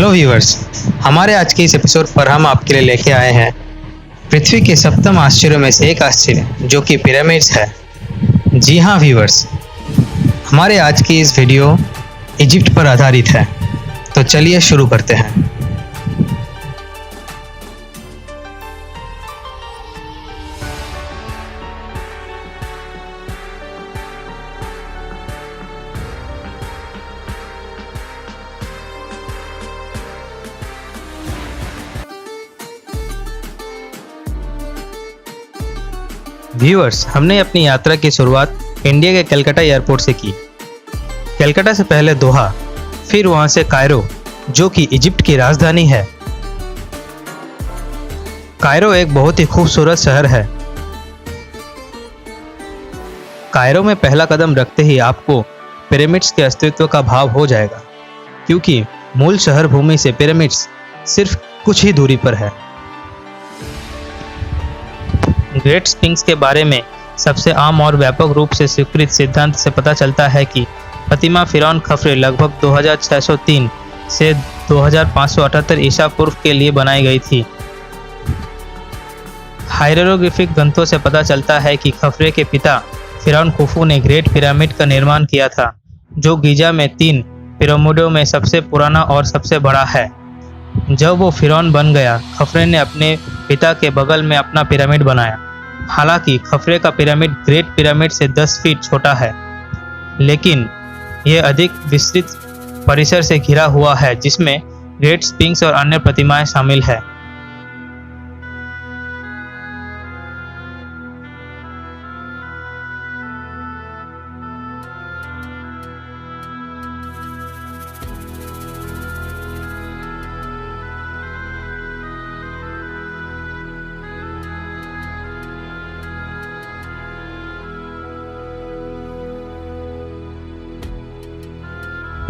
Hello viewers, हमारे आज के इस एपिसोड पर हम आपके लिए लेके आए हैं पृथ्वी के सप्तम आश्चर्यों में से एक आश्चर्य जो कि पिरामिड्स है। जी हाँ व्यूअर्स, हमारे आज की इस वीडियो इजिप्ट पर आधारित है। तो चलिए शुरू करते हैं। व्यूअर्स, हमने अपनी यात्रा की शुरुआत इंडिया के कलकत्ता एयरपोर्ट से की। कलकत्ता से पहले दोहा, फिर वहां से कायरो जो कि इजिप्ट की राजधानी है। कायरो एक बहुत ही खूबसूरत शहर है। कायरो में पहला कदम रखते ही आपको पिरामिड्स के अस्तित्व का भाव हो जाएगा, क्योंकि मूल शहर भूमि से पिरामिड्स सिर्फ कुछ ही दूरी पर है। ग्रेट स्फिंक्स के बारे में सबसे आम और व्यापक रूप से स्वीकृत सिद्धांत से पता चलता है कि फतिमा फिरौन खफरे लगभग 2603 से 2578 ईसा पूर्व के लिए बनाई गई थी। हायरोग्लिफिक ग्रंथों से पता चलता है कि खफरे के पिता फिरौन खुफू ने ग्रेट पिरामिड का निर्माण किया था, जो गीजा में 3 पिरामिडों में सबसे पुराना और सबसे बड़ा है। जब वो फिरौन बन गया, खफरे ने अपने पिता के बगल में अपना पिरामिड बनाया। हालांकि खफरे का पिरामिड ग्रेट पिरामिड से 10 फीट छोटा है, लेकिन यह अधिक विस्तृत परिसर से घिरा हुआ है, जिसमें ग्रेट स्फिंक्स और अन्य प्रतिमाएं शामिल हैं।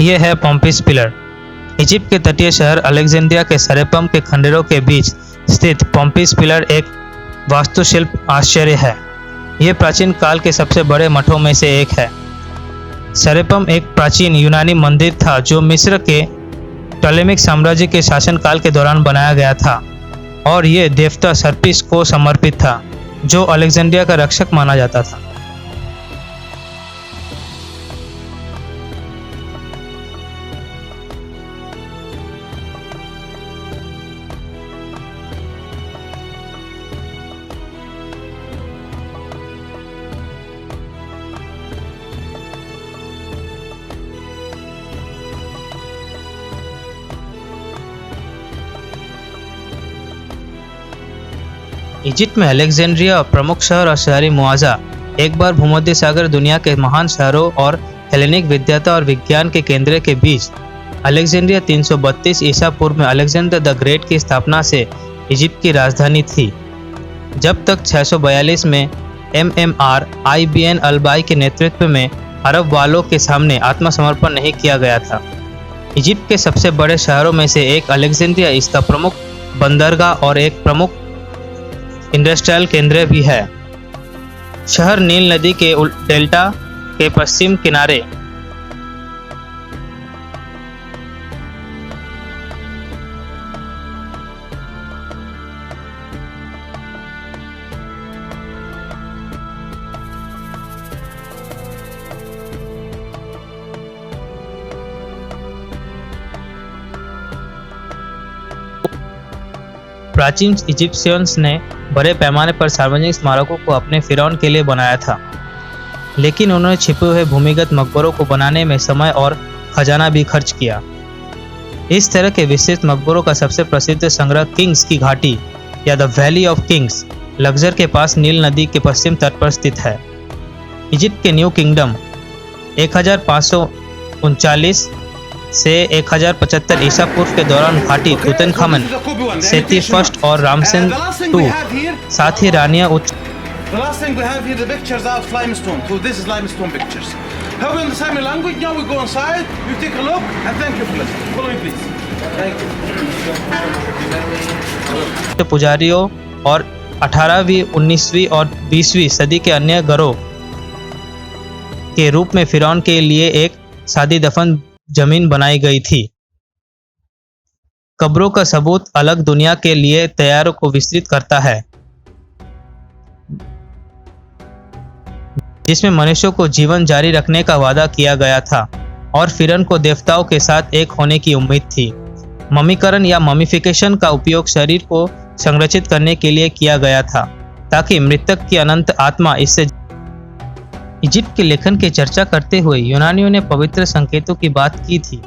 यह है पोम्पिस पिलर। इजिप्ट के तटीय शहर अलेक्जेंड्रिया के सरेपम के खंडरों के बीच स्थित पोम्पिस पिलर एक वास्तुशिल्प आश्चर्य है। यह प्राचीन काल के सबसे बड़े मठों में से एक है। सरेपम एक प्राचीन यूनानी मंदिर था जो मिस्र के टॉलेमिक साम्राज्य के शासनकाल के दौरान बनाया गया था, और यह देवता सर्पिस को समर्पित था, जो अलेक्जेंड्रिया का रक्षक माना जाता था। इजिप्ट में अलेक्जेंड्रिया और प्रमुख शहर और शहरी मुआवजा एक बार भूमध्य सागर दुनिया के महान शहरों और हेलेनिक विद्याता और विज्ञान के केंद्र के बीच। अलेक्जेंड्रिया 332 ईसा पूर्व में अलेक्जेंडर द ग्रेट की स्थापना से इजिप्ट की राजधानी थी, जब तक 642 में MMR IBN अल्बाई के नेतृत्व में अरब वालों के सामने आत्मसमर्पण नहीं किया गया था। इजिप्ट के सबसे बड़े शहरों में से एक अलेक्जेंड्रिया इसका प्रमुख बंदरगाह और एक प्रमुख इंडस्ट्रियल केंद्र भी है। शहर नील नदी के डेल्टा के पश्चिम किनारे प्राचीन इजिप्शियंस ने बड़े पैमाने पर सार्वजनिक स्मारकों को अपने फिरौन के लिए बनाया था, लेकिन उन्होंने छिपे हुए भूमिगत मकबरों को बनाने में समय और खजाना भी खर्च किया। इस तरह के विस्तृत मकबरों का सबसे प्रसिद्ध संग्रह किंग्स की घाटी या द वैली ऑफ किंग्स लग्जर के पास नील नदी के पश्चिम तट पर स्थित है। इजिप्ट के न्यू किंगडम 1539 से 1075 ईसा पूर्व के दौरान घाटी तुतनखामन, सेती फर्स्ट और रामसेन II, साथ ही रानिया उच्च पुजारियों और 18वीं, 19वीं और 20वीं सदी के अन्य घरों के रूप में फिरौन के लिए एक सादी दफन जमीन बनाई गई थी। कब्रों का सबूत अलग दुनिया के लिए तैयारों को विस्तृत करता है, जिसमें मनुष्यों को जीवन जारी रखने का वादा किया गया था और फिरौन को देवताओं के साथ एक होने की उम्मीद थी। ममीकरण या ममीफिकेशन का उपयोग शरीर को संरक्षित करने के लिए किया गया था ताकि मृतक की अनंत आत्मा इससे। इजिप्ट के लेखन की चर्चा करते हुए यूनानियों ने पवित्र संकेतों की बात की थी।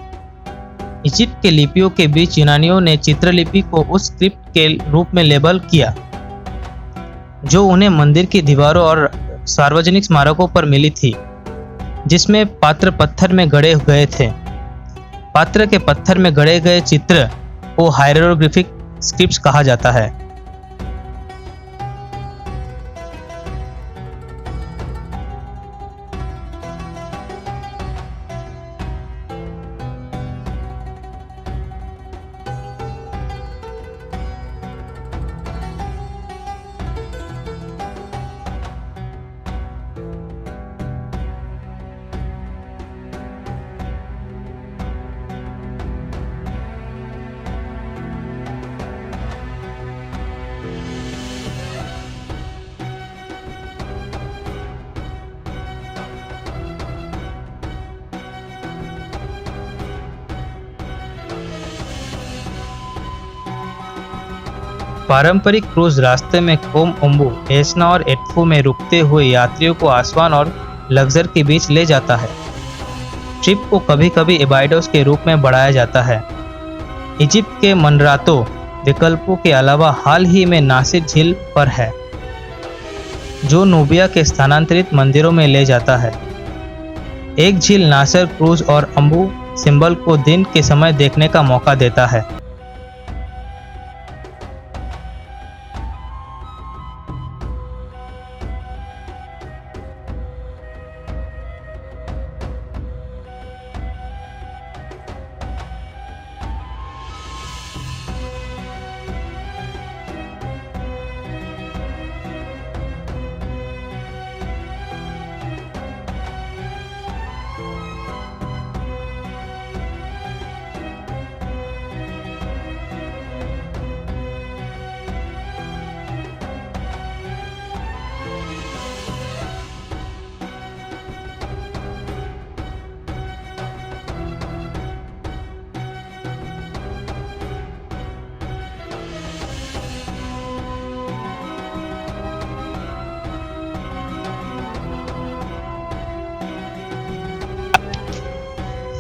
इजिप्ट के लिपियों के बीच यूनानियों ने चित्रलिपि को उस स्क्रिप्ट के रूप में लेबल किया जो उन्हें मंदिर की दीवारों और सार्वजनिक स्मारकों पर मिली थी, जिसमें पात्र पत्थर में गढ़े गए थे। पात्र के पत्थर में गढ़े गए चित्र को हायरोग्लिफिक स्क्रिप्ट्स कहा जाता है। पारंपरिक क्रूज रास्ते में कोम ओम्बू, एसना और एटफू में रुकते हुए यात्रियों को आसवान और लग्जर के बीच ले जाता है। ट्रिप को कभी कभी एबाइडोस के रूप में बढ़ाया जाता है। इजिप्ट के मनरातो विकल्पों के अलावा हाल ही में नासिर झील पर है, जो नूबिया के स्थानांतरित मंदिरों में ले जाता है। एक झील नासिर क्रूज और अम्बू सिंबल को दिन के समय देखने का मौका देता है।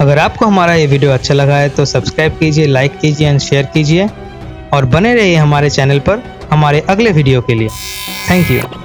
अगर आपको हमारा ये वीडियो अच्छा लगा है तो सब्सक्राइब कीजिए, लाइक कीजिए एंड शेयर कीजिए और बने रहिए हमारे चैनल पर हमारे अगले वीडियो के लिए। Thank you.